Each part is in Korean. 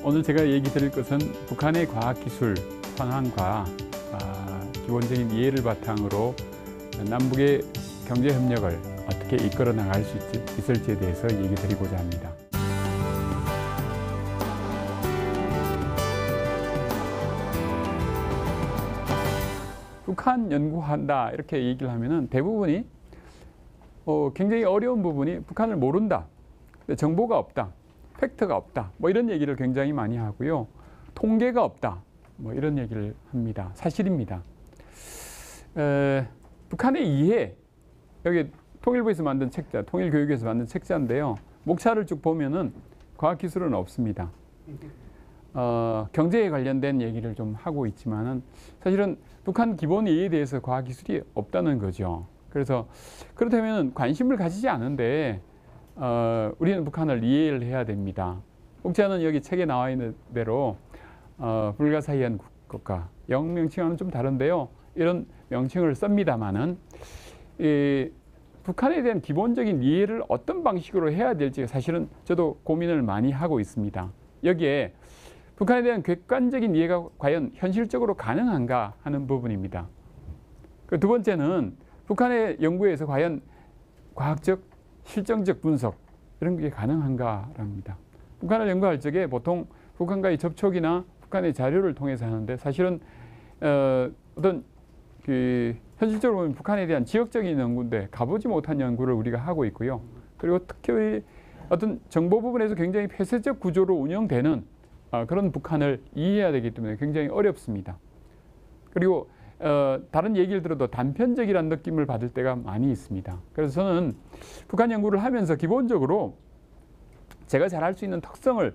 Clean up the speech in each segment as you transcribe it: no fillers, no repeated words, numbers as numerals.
오늘 제가 얘기 드릴 것은 북한의 과학기술 현황과 기본적인 이해를 바탕으로 남북의 경제협력을 어떻게 이끌어 나갈 수 있을지에 대해서 얘기 드리고자 합니다. 북한 연구한다 이렇게 얘기를 하면은 대부분이 굉장히 어려운 부분이 북한을 모른다, 정보가 없다, 팩트가 없다, 뭐 이런 얘기를 굉장히 많이 하고요. 통계가 없다, 뭐 이런 얘기를 합니다. 사실입니다. 북한의 이해, 여기 통일부에서 만든 책자, 통일교육에서 만든 책자인데요. 목차를 쭉 보면은 과학기술은 없습니다. 경제에 관련된 얘기를 좀 하고 있지만은 사실은 북한 기본 이해에 대해서 과학기술이 없다는 거죠. 그래서 그렇다면 관심을 가지지 않은데 우리는 북한을 이해를 해야 됩니다. 목차는 여기 책에 나와 있는 대로 불가사의한 국가, 영어 명칭과는 좀 다른데요. 이런 명칭을 씁니다만은 북한에 대한 기본적인 이해를 어떤 방식으로 해야 될지 사실은 저도 고민을 많이 하고 있습니다. 여기에 북한에 대한 객관적인 이해가 과연 현실적으로 가능한가 하는 부분입니다. 그 두 번째는 북한의 연구에서 과연 과학적, 실정적 분석 이런 게 가능한가 합니다. 북한을 연구할 적에 보통 북한과의 접촉이나 북한의 자료를 통해서 하는데 사실은 어떤 현실적으로 보면 북한에 대한 지역적인 연구인데 가보지 못한 연구를 우리가 하고 있고요. 그리고 특히 어떤 정보 부분에서 굉장히 폐쇄적 구조로 운영되는 그런 북한을 이해해야 되기 때문에 굉장히 어렵습니다. 그리고 다른 얘기를 들어도 단편적이라는 느낌을 받을 때가 많이 있습니다. 그래서 저는 북한 연구를 하면서 기본적으로 제가 잘할 수 있는 특성을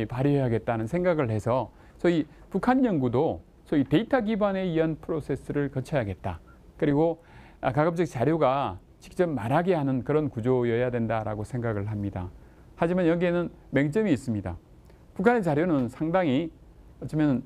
발휘해야겠다는 생각을 해서 소위 북한 연구도 소위 데이터 기반에 의한 프로세스를 거쳐야겠다. 그리고 가급적 자료가 직접 말하게 하는 그런 구조여야 된다라고 생각을 합니다. 하지만 여기에는 맹점이 있습니다. 북한의 자료는 상당히 어쩌면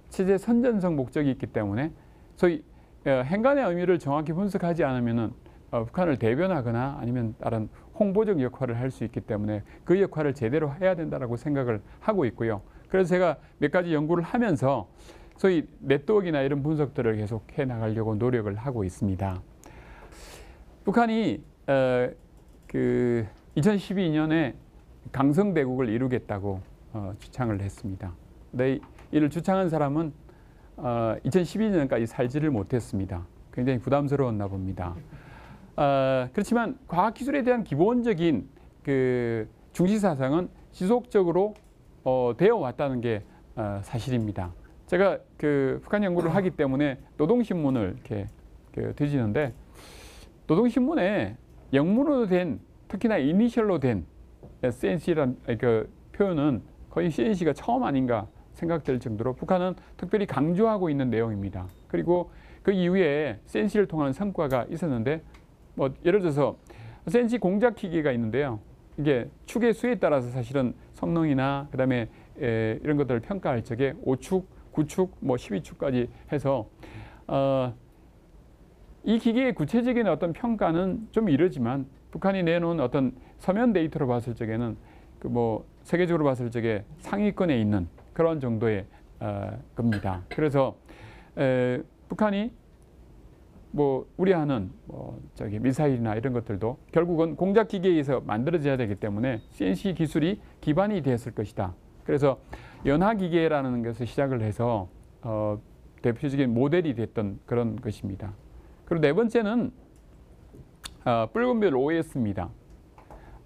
체제 선전성 목적이 있기 때문에 소위 행간의 의미를 정확히 분석하지 않으면은 북한을 대변하거나 아니면 다른 홍보적 역할을 할 수 있기 때문에 그 역할을 제대로 해야 된다라고 생각을 하고 있고요. 그래서 제가 몇 가지 연구를 하면서 소위 네트워크나 이런 분석들을 계속 해 나가려고 노력을 하고 있습니다. 북한이 2012년에 강성대국을 이루겠다고 주창을 했습니다. 근데 이를 주창한 사람은 2012년까지 살지를 못했습니다. 굉장히 부담스러웠나 봅니다. 그렇지만 과학기술에 대한 기본적인 중시사상은 지속적으로 되어 왔다는 게 사실입니다. 제가 북한 연구를 하기 때문에 노동신문을 이렇게 뒤지는데 노동신문에 영문으로 된 특히나 이니셜로 된 CNC라는 표현은 거의 CNC가 처음 아닌가 생각될 정도로 북한은 특별히 강조하고 있는 내용입니다. 그리고 그 이후에 CNC를 통한 성과가 있었는데 뭐 예를 들어서 CNC 공작 기계가 있는데요. 이게 축의 수에 따라서 사실은 성능이나 그다음에 이런 것들을 평가할 적에 5축, 9축, 뭐 12축까지 해서 이 기계의 구체적인 어떤 평가는 좀 이르지만 북한이 내놓은 어떤 서면 데이터로 봤을 적에는 세계적으로 봤을 적에 상위권에 있는 그런 정도의 겁니다. 그래서 북한이 우리하는 미사일이나 이런 것들도 결국은 공작 기계에서 만들어져야 되기 때문에 CNC 기술이 기반이 되었을 것이다. 그래서 연하기계라는 것을 시작을 해서 대표적인 모델이 됐던 그런 것입니다. 그리고 네 번째는 붉은별 OS입니다.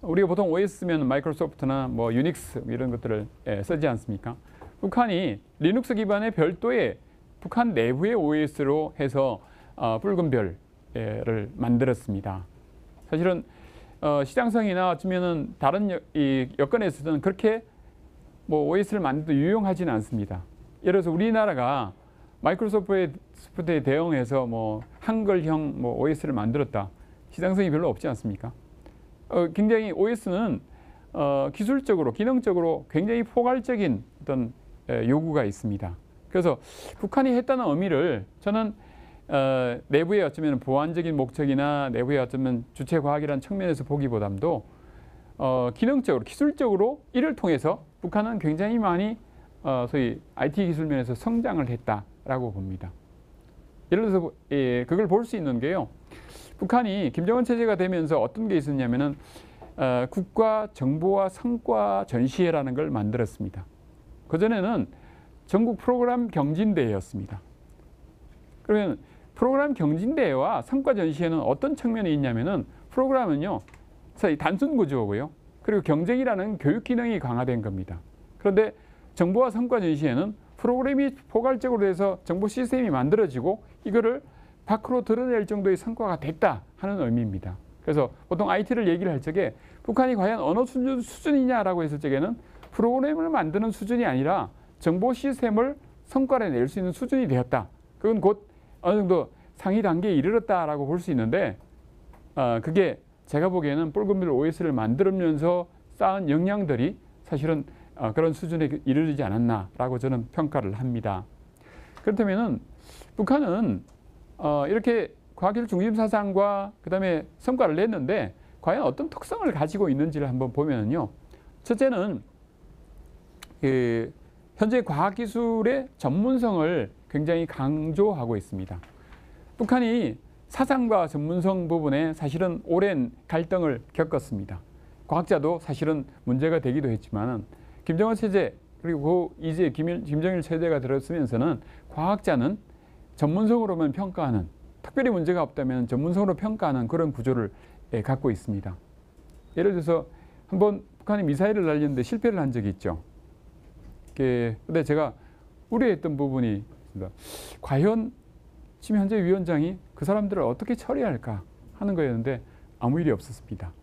우리가 보통 OS 쓰면 마이크로소프트나 유닉스 이런 것들을 쓰지 않습니까? 북한이 리눅스 기반의 별도의 북한 내부의 OS로 해서 붉은별을 만들었습니다. 사실은 시장성이나 어쩌면은 다른 이 여건에서는 그렇게 OS를 만들어도 유용하지는 않습니다. 예를 들어서 우리나라가 마이크로소프트에 대응해서 한글형 OS를 만들었다. 시장성이 별로 없지 않습니까? 굉장히 OS는 기술적으로, 기능적으로 굉장히 포괄적인 어떤 요구가 있습니다. 그래서 북한이 했다는 의미를 저는 내부의 어쩌면 보완적인 목적이나 내부의 어쩌면 주체 과학이라는 측면에서 보기보다도 기능적으로, 기술적으로 이를 통해서 북한은 굉장히 많이 소위 IT 기술 면에서 성장을 했다라고 봅니다. 예를 들어서 그걸 볼 수 있는 게요. 북한이 김정은 체제가 되면서 어떤 게 있었냐면은 국가 정보와 성과 전시회라는 걸 만들었습니다. 그전에는 전국 프로그램 경진대회였습니다. 그러면 프로그램 경진대회와 성과 전시회는 어떤 측면이 있냐면은 프로그램은요, 단순 구조고요. 그리고 경쟁이라는 교육 기능이 강화된 겁니다. 그런데 정보와 성과 전시회는 프로그램이 포괄적으로 해서 정보 시스템이 만들어지고 이거를 밖으로 드러낼 정도의 성과가 됐다 하는 의미입니다. 그래서 보통 IT를 얘기를 할 적에 북한이 과연 어느 수준이냐라고 했을 적에는 프로그램을 만드는 수준이 아니라 정보 시스템을 성과를 낼 수 있는 수준이 되었다. 그건 곧 어느 정도 상위 단계에 이르렀다라고 볼 수 있는데 그게 제가 보기에는 붉은별 OS를 만들면서 쌓은 역량들이 사실은 그런 수준에 이르지 않았나라고 저는 평가를 합니다. 그렇다면은 북한은 이렇게 과학기술 중심 사상과 그다음에 성과를 냈는데 과연 어떤 특성을 가지고 있는지를 한번 보면요. 첫째는 현재 과학기술의 전문성을 굉장히 강조하고 있습니다. 북한이 사상과 전문성 부분에 사실은 오랜 갈등을 겪었습니다. 과학자도 사실은 문제가 되기도 했지만은 김정은 체제 그리고 이제 김정일 체제가 들었으면서는 과학자는 전문성으로만 평가하는, 특별히 문제가 없다면 전문성으로 평가하는 그런 구조를 갖고 있습니다. 예를 들어서 한번 북한이 미사일을 날렸는데 실패를 한 적이 있죠. 근데 제가 우려했던 부분이 있습니다. 과연 지금 현재 위원장이 그 사람들을 어떻게 처리할까 하는 거였는데 아무 일이 없었습니다.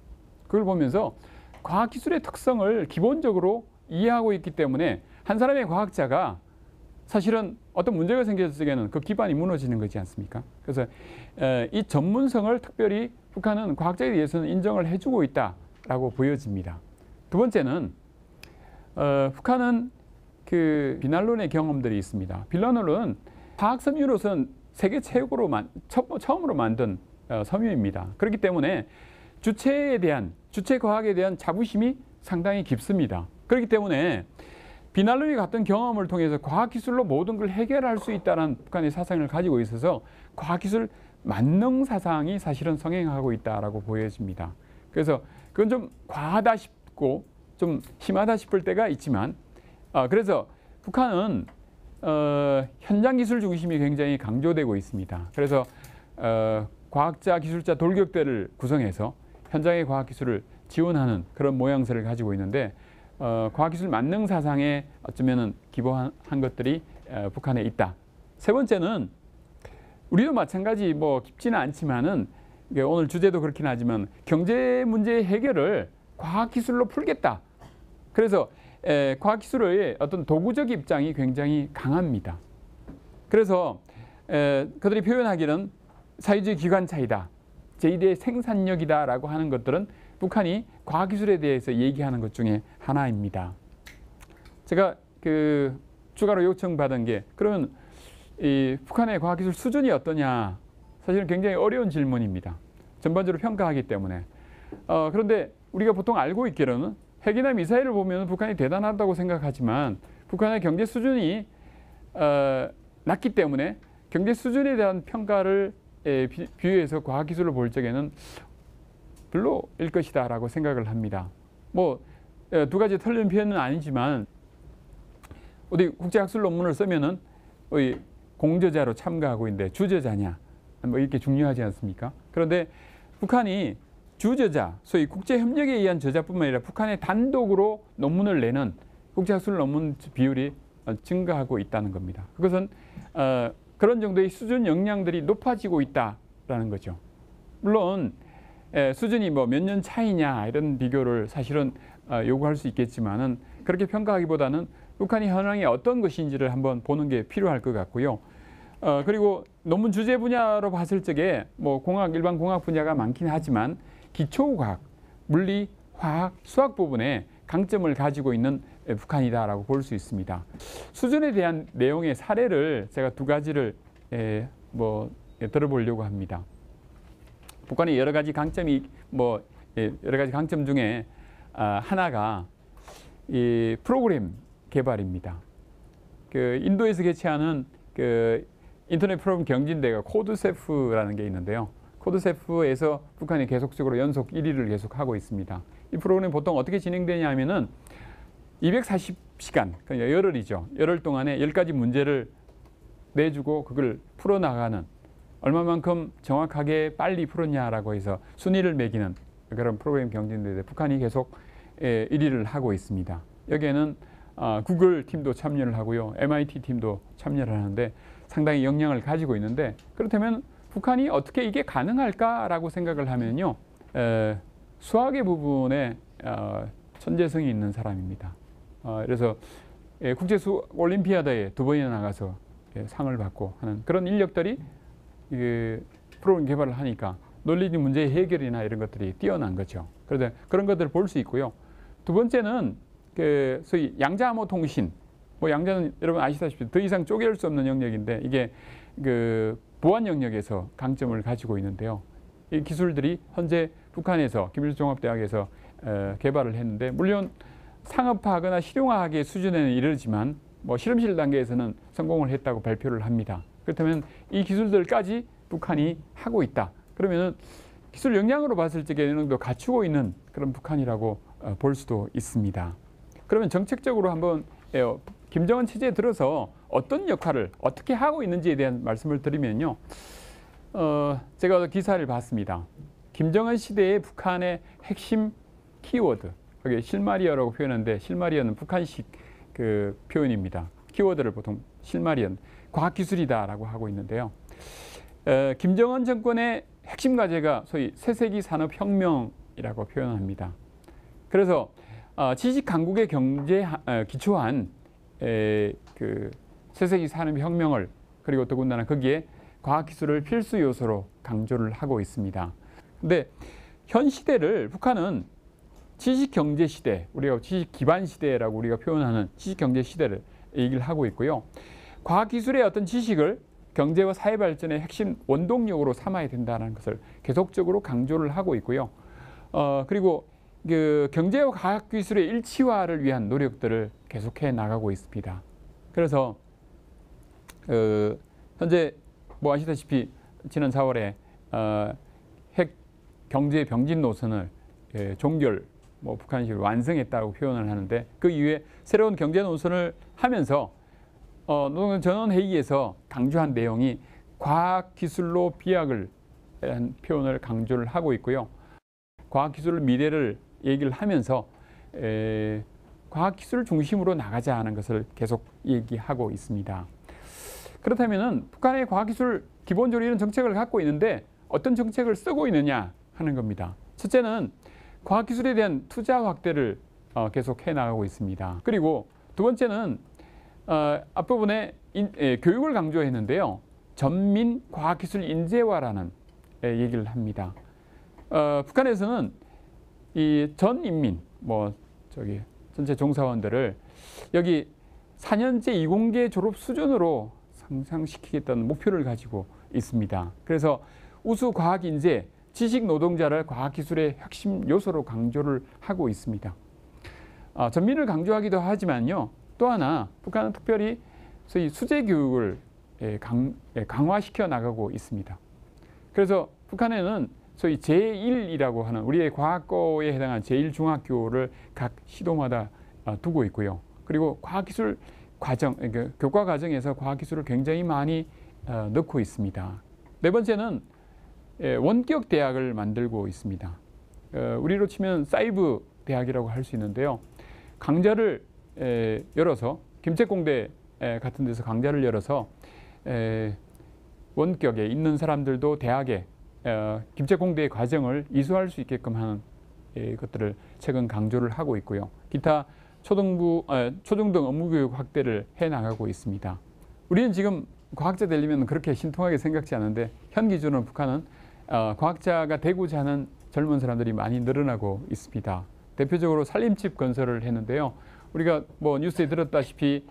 그걸 보면서 과학기술의 특성을 기본적으로 이해하고 있기 때문에 한 사람의 과학자가 사실은 어떤 문제가 생겼을 때는 그 기반이 무너지는 거지 않습니까? 그래서 이 전문성을 특별히 북한은 과학자에 대해서는 인정을 해주고 있다라고 보여집니다. 두 번째는 북한은 그 비난론의 경험들이 있습니다. 비난론은 과학 섬유로서는 세계 최고로 처음으로 만든 섬유입니다. 그렇기 때문에 주체 과학에 대한 자부심이 상당히 깊습니다. 그렇기 때문에 비난론이 같은 경험을 통해서 과학기술로 모든 걸 해결할 수 있다는 북한의 사상을 가지고 있어서 과학기술 만능 사상이 사실은 성행하고 있다라고 보여집니다. 그래서 그건 좀 과하다 싶고 좀 심하다 싶을 때가 있지만 그래서 북한은 현장 기술 중심이 굉장히 강조되고 있습니다. 그래서 과학자, 기술자 돌격대를 구성해서 현장의 과학기술을 지원하는 그런 모양새를 가지고 있는데 과학기술 만능 사상에 어쩌면은 기본한 것들이 북한에 있다. 세 번째는 우리도 마찬가지 뭐 깊지는 않지만은 오늘 주제도 그렇긴 하지만 경제 문제 해결을 과학기술로 풀겠다. 그래서 과학기술의 어떤 도구적 입장이 굉장히 강합니다. 그래서 그들이 표현하기는 사회주의 기관차이다, 제1의 생산력이다라고 하는 것들은 북한이 과학기술에 대해서 얘기하는 것 중에 하나입니다. 제가 그 추가로 요청받은 게 그러면 이 북한의 과학기술 수준이 어떠냐, 사실은 굉장히 어려운 질문입니다. 전반적으로 평가하기 때문에. 그런데 우리가 보통 알고 있기로는 핵이나 미사일을 보면 북한이 대단하다고 생각하지만 북한의 경제 수준이 낮기 때문에 경제 수준에 대한 평가를 비유해서 과학기술을 볼 적에는 별로일 것이다라고 생각을 합니다. 뭐 두 가지 틀린 표현은 아니지만 어디 국제학술 논문을 쓰면은 공저자로 참가하고 있는데 주저자냐 뭐 이렇게 중요하지 않습니까? 그런데 북한이 주저자, 소위 국제협력에 의한 저자뿐만 아니라 북한의 단독으로 논문을 내는 국제학술 논문 비율이 증가하고 있다는 겁니다. 그것은 그런 정도의 수준 역량들이 높아지고 있다라는 거죠. 물론 수준이 뭐 몇 년 차이냐 이런 비교를 사실은 요구할 수 있겠지만은 그렇게 평가하기보다는 북한이 현황이 어떤 것인지를 한번 보는 게 필요할 것 같고요. 그리고 논문 주제 분야로 봤을 적에 뭐 일반 공학 분야가 많긴 하지만 기초과학, 물리, 화학, 수학 부분에 강점을 가지고 있는 북한이다라고 볼 수 있습니다. 수준에 대한 내용의 사례를 제가 두 가지를 들어보려고 합니다. 북한의 여러 가지 강점이 여러 가지 강점 중에 하나가 이 프로그램 개발입니다. 그 인도에서 개최하는 그 인터넷 프로그램 경진대회가 코드세프라는 게 있는데요. 코드세프에서 북한이 계속적으로 연속 1위를 계속하고 있습니다. 이 프로그램이 보통 어떻게 진행되냐 하면은 240시간, 그러니까 열흘이죠. 열흘 동안에 10가지 문제를 내주고 그걸 풀어나가는, 얼마만큼 정확하게 빨리 풀었냐라고 해서 순위를 매기는 그런 프로그램 경진대회 북한이 계속 1위를 하고 있습니다. 여기에는 구글 팀도 참여를 하고요. MIT 팀도 참여를 하는데 상당히 역량을 가지고 있는데, 그렇다면 북한이 어떻게 이게 가능할까라고 생각을 하면요. 수학의 부분에 천재성이 있는 사람입니다. 그래서 국제수학 올림피아드에 2번이나 나가서 상을 받고 하는 그런 인력들이 프로그램 개발을 하니까 논리적 문제 해결이나 이런 것들이 뛰어난 거죠. 그런데 그런 것들을 볼 수 있고요. 두 번째는 그 소위 양자암호 통신. 뭐 양자는 여러분 아시다시피 더 이상 쪼갤 수 없는 영역인데 이게 그 보안 영역에서 강점을 가지고 있는데요. 이 기술들이 현재 북한에서 김일성종합대학에서 개발을 했는데, 물론 상업화하거나 실용화하기의 수준에는 이르지만 뭐 실험실 단계에서는 성공을 했다고 발표를 합니다. 그렇다면 이 기술들까지 북한이 하고 있다. 그러면은 기술 역량으로 봤을 적에 어느 정도 갖추고 있는 그런 북한이라고 볼 수도 있습니다. 그러면 정책적으로 한번 김정은 체제에 들어서 어떤 역할을 어떻게 하고 있는지에 대한 말씀을 드리면요. 제가 기사를 봤습니다. 김정은 시대의 북한의 핵심 키워드, 여기 실마리아라고 표현하는데 실마리아는 북한식 그 표현입니다. 키워드를 보통 실마리안, 과학기술이다라고 하고 있는데요. 김정은 정권의 핵심 과제가 소위 새세기 산업혁명이라고 표현합니다. 그래서 지식 강국의 경제에 기초한 그 새세기 산업혁명을, 그리고 더군다나 거기에 과학기술을 필수 요소로 강조를 하고 있습니다. 근데 현 시대를 북한은 지식경제 시대, 우리가 지식기반 시대라고 우리가 표현하는 지식경제 시대를 얘기를 하고 있고요. 과학기술의 어떤 지식을 경제와 사회 발전의 핵심 원동력으로 삼아야 된다는 것을 계속적으로 강조를 하고 있고요. 그리고 그 경제와 과학기술의 일치화를 위한 노력들을 계속해 나가고 있습니다. 그래서 현재 뭐 아시다시피 지난 4월에 핵 경제 병진 노선을 종결, 뭐 북한식으로 완성했다고 표현을 하는데, 그 이후에 새로운 경제 노선을 하면서 전원 회의에서 강조한 내용이 과학기술로 비약을 한 표현을 강조를 하고 있고요. 과학기술 미래를 얘기를 하면서 과학기술 중심으로 나가자 하는 것을 계속 얘기하고 있습니다. 그렇다면 북한의 과학기술 기본적으로 이런 정책을 갖고 있는데 어떤 정책을 쓰고 있느냐 하는 겁니다. 첫째는 과학기술에 대한 투자 확대를 계속 해나가고 있습니다. 그리고 두 번째는 앞부분에 교육을 강조했는데요. 전민 과학기술 인재화라는 얘기를 합니다. 북한에서는 이 전 인민, 전체 종사원들을 여기 4년제 이공계 졸업 수준으로 상상시키겠다는 목표를 가지고 있습니다. 그래서 우수 과학 인재, 지식 노동자를 과학기술의 핵심 요소로 강조를 하고 있습니다. 전민을 강조하기도 하지만요. 또 하나 북한은 특별히 소위 수재 교육을 강화시켜 나가고 있습니다. 그래서 북한에는 소위 제1이라고 하는 우리의 과학고에 해당하는 제1중학교를 각 시도마다 두고 있고요. 그리고 과학기술 과정, 교과 과정에서 과학기술을 굉장히 많이 넣고 있습니다. 네 번째는 원격 대학을 만들고 있습니다. 우리로 치면 사이버 대학이라고 할 수 있는데요. 강좌를 열어서 김책공대 같은 데서 강좌를 열어서 원격에 있는 사람들도 대학에 김책공대의 과정을 이수할 수 있게끔 하는 것들을 최근 강조를 하고 있고요. 기타 초중등 업무교육 확대를 해나가고 있습니다. 우리는 지금 과학자 되려면 그렇게 신통하게 생각지 않은데 현 기준으로 북한은 과학자가 되고자 하는 젊은 사람들이 많이 늘어나고 있습니다. 대표적으로 산림집 건설을 했는데요. 우리가 뭐 뉴스에 들었다시피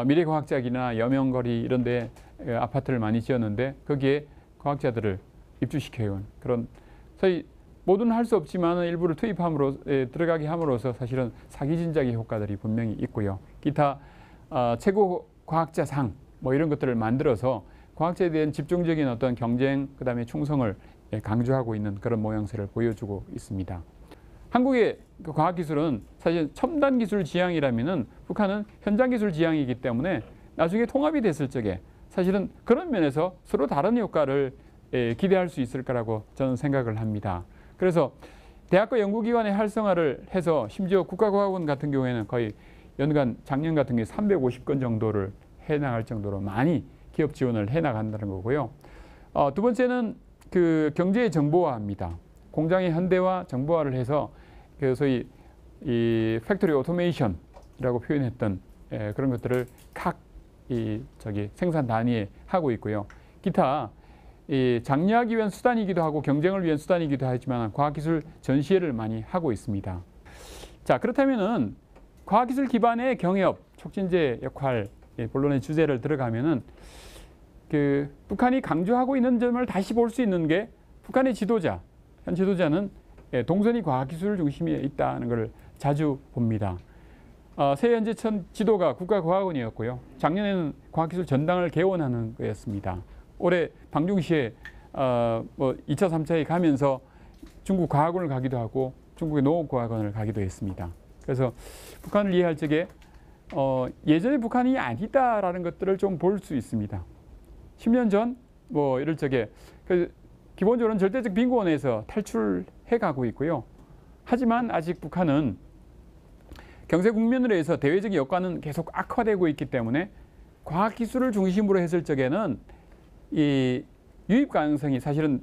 미래과학자기나 여명거리 이런 데 아파트를 많이 지었는데 거기에 과학자들을 입주시켜온 그런 소위 모두는 할 수 없지만 일부를 투입함으로 들어가게 함으로써 사실은 사기 진작의 효과들이 분명히 있고요. 기타 최고 과학자상 뭐 이런 것들을 만들어서 과학자에 대한 집중적인 어떤 경쟁 그다음에 충성을 강조하고 있는 그런 모양새를 보여주고 있습니다. 한국의 그 과학기술은 사실 첨단 기술 지향이라면은 북한은 현장 기술 지향이기 때문에 나중에 통합이 됐을 적에 사실은 그런 면에서 서로 다른 효과를 기대할 수 있을 거라고 저는 생각을 합니다. 그래서 대학과 연구기관의 활성화를 해서 심지어 국가과학원 같은 경우에는 거의 연간 작년 같은 경우에 350건 정도를 해나갈 정도로 많이 기업 지원을 해나간다는 거고요. 두 번째는 그 경제의 정보화입니다. 공장의 현대화, 정보화를 해서 그 소위 이 팩토리 오토메이션이라고 표현했던 그런 것들을 각 생산 단위에 하고 있고요. 기타 장려하기 위한 수단이기도 하고 경쟁을 위한 수단이기도 하지만 과학기술 전시회를 많이 하고 있습니다. 자, 그렇다면은 과학기술 기반의 경협, 촉진제 역할, 본론의 주제를 들어가면은 그 북한이 강조하고 있는 점을 다시 볼 수 있는 게 북한의 지도자, 현 지도자는 동선이 과학기술 중심에 있다는 것을 자주 봅니다. 새현재천 지도가 국가과학원이었고요. 작년에는 과학기술 전당을 개원하는 거였습니다. 올해 방중시에 뭐 2차, 3차에 가면서 중국 과학원을 가기도 하고 중국의 농업과학원을 가기도 했습니다. 그래서 북한을 이해할 적에 예전의 북한이 아니다라는 것들을 좀 볼 수 있습니다. 10년 전 뭐 이럴 적에 기본적으로는 절대적 빈곤에서 탈출해 가고 있고요. 하지만 아직 북한은 경제 국면으로 해서 대외적인 여건은 계속 악화되고 있기 때문에 과학기술을 중심으로 했을 적에는 이 유입 가능성이 사실은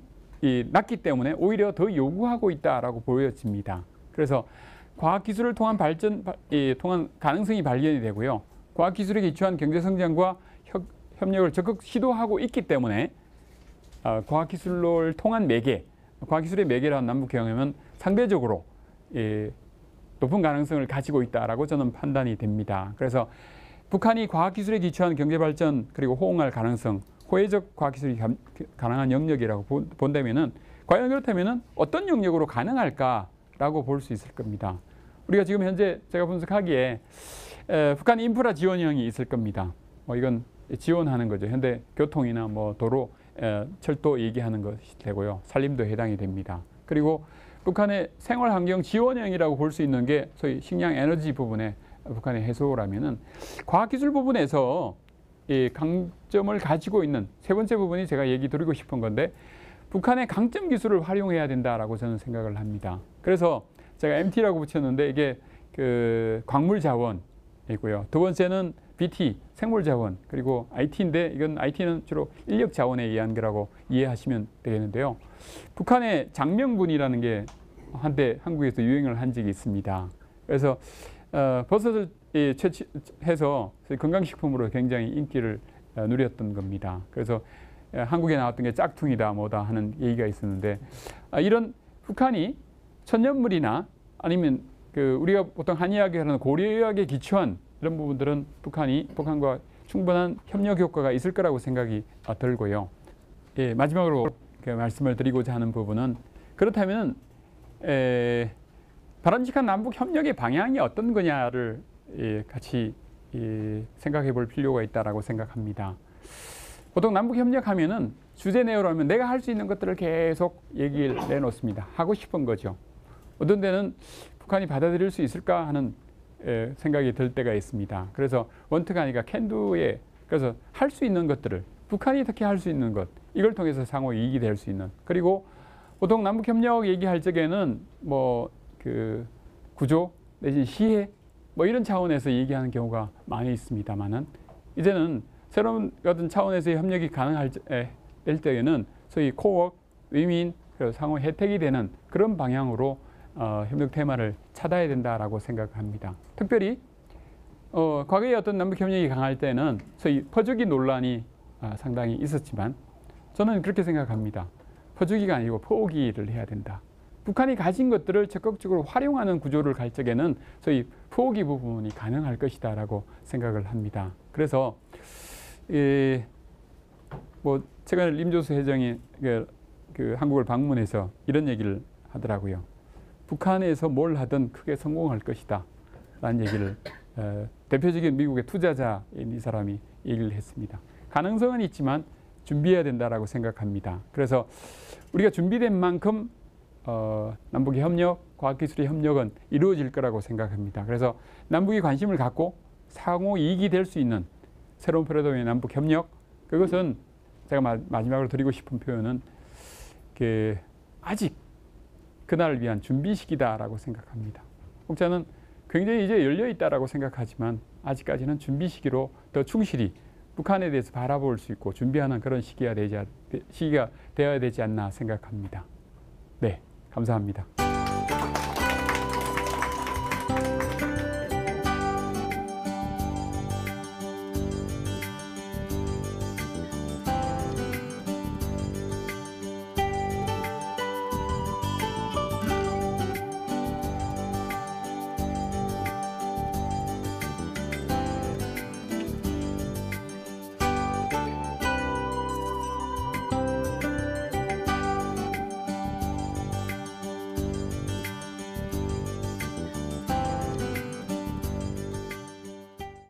낮기 때문에 오히려 더 요구하고 있다라고 보여집니다. 그래서 과학기술을 통한 통한 가능성이 발견이 되고요. 과학기술에 기초한 경제성장과 협력을 적극 시도하고 있기 때문에 과학기술을 통한 매개, 과학기술의 매개라는 남북경협은 상대적으로 높은 가능성을 가지고 있다라고 저는 판단이 됩니다. 그래서 북한이 과학기술에 기초한 경제발전 그리고 호응할 가능성, 호혜적 과학기술이 가능한 영역이라고 본다면은 과연 그렇다면은 어떤 영역으로 가능할까라고 볼 수 있을 겁니다. 우리가 지금 현재 제가 분석하기에 북한 인프라 지원형이 있을 겁니다. 이건 지원하는 거죠. 현대 교통이나 뭐 도로, 철도 얘기하는 것이 되고요. 산림도 해당이 됩니다. 그리고 북한의 생활환경 지원형이라고 볼 수 있는 게 소위 식량 에너지 부분의 북한의 해소라면은 과학기술 부분에서 이 강점을 가지고 있는 세 번째 부분이 제가 얘기 드리고 싶은 건데 북한의 강점 기술을 활용해야 된다라고 저는 생각을 합니다. 그래서 제가 MT라고 붙였는데 이게 그 광물 자원이고요. 두 번째는 BT 생물 자원 그리고 IT인데 이건 IT는 주로 인력 자원에 의한 거라고 이해하시면 되겠는데요. 북한의 장명분이라는 게 한때 한국에서 유행을 한 적이 있습니다. 그래서 버섯을 채취해서 건강식품으로 굉장히 인기를 누렸던 겁니다. 그래서 한국에 나왔던 게 짝퉁이다 뭐다 하는 얘기가 있었는데 이런 북한이 천연물이나 아니면 그 우리가 보통 한의학에 하는 고려의학에 기초한 이런 부분들은 북한과 충분한 협력 효과가 있을 거라고 생각이 들고요. 예, 마지막으로 말씀을 드리고자 하는 부분은 그렇다면 바람직한 남북 협력의 방향이 어떤 거냐를 같이 생각해 볼 필요가 있다라고 생각합니다. 보통 남북 협력하면은 주제 내용으로 하면 내가 할 수 있는 것들을 계속 얘기를 내놓습니다. 하고 싶은 거죠. 어떤 데는 북한이 받아들일 수 있을까 하는 생각이 들 때가 있습니다. 그래서 원트가 아니라 캔두에 그래서 할 수 있는 것들을 북한이 특히 할 수 있는 것 이걸 통해서 상호 이익이 될 수 있는 그리고 보통 남북 협력 얘기할 적에는 뭐 그 구조 내지 시해 뭐 이런 차원에서 얘기하는 경우가 많이 있습니다만은 이제는 새로운 어떤 차원에서의 협력이 가능할 때에는 소위 코워크, 위민, 그리고 상호 혜택이 되는 그런 방향으로 협력 테마를 찾아야 된다라고 생각합니다. 특별히 과거에 어떤 남북 협력이 강할 때는 소위 퍼주기 논란이 상당히 있었지만 저는 그렇게 생각합니다. 퍼주기가 아니고 포기를 해야 된다. 북한이 가진 것들을 적극적으로 활용하는 구조를 갈 적에는 소위 포기 부분이 가능할 것이다라고 생각을 합니다. 그래서 뭐 최근에 임조수 회장이 그 한국을 방문해서 이런 얘기를 하더라고요. 북한에서 뭘 하든 크게 성공할 것이다 라는 얘기를 대표적인 미국의 투자자인 이 사람이 얘기를 했습니다. 가능성은 있지만 준비해야 된다라고 생각합니다. 그래서 우리가 준비된 만큼 남북의 협력, 과학기술의 협력은 이루어질 거라고 생각합니다. 그래서 남북이 관심을 갖고 상호 이익이 될 수 있는 새로운 플랫폼의 남북 협력, 그것은 제가 마지막으로 드리고 싶은 표현은 아직 그날을 위한 준비 시기다라고 생각합니다. 공차는 굉장히 이제 열려 있다라고 생각하지만 아직까지는 준비 시기로 더 충실히 북한에 대해서 바라볼 수 있고 준비하는 그런 시기가 되어야 되지 않나 생각합니다. 네, 감사합니다.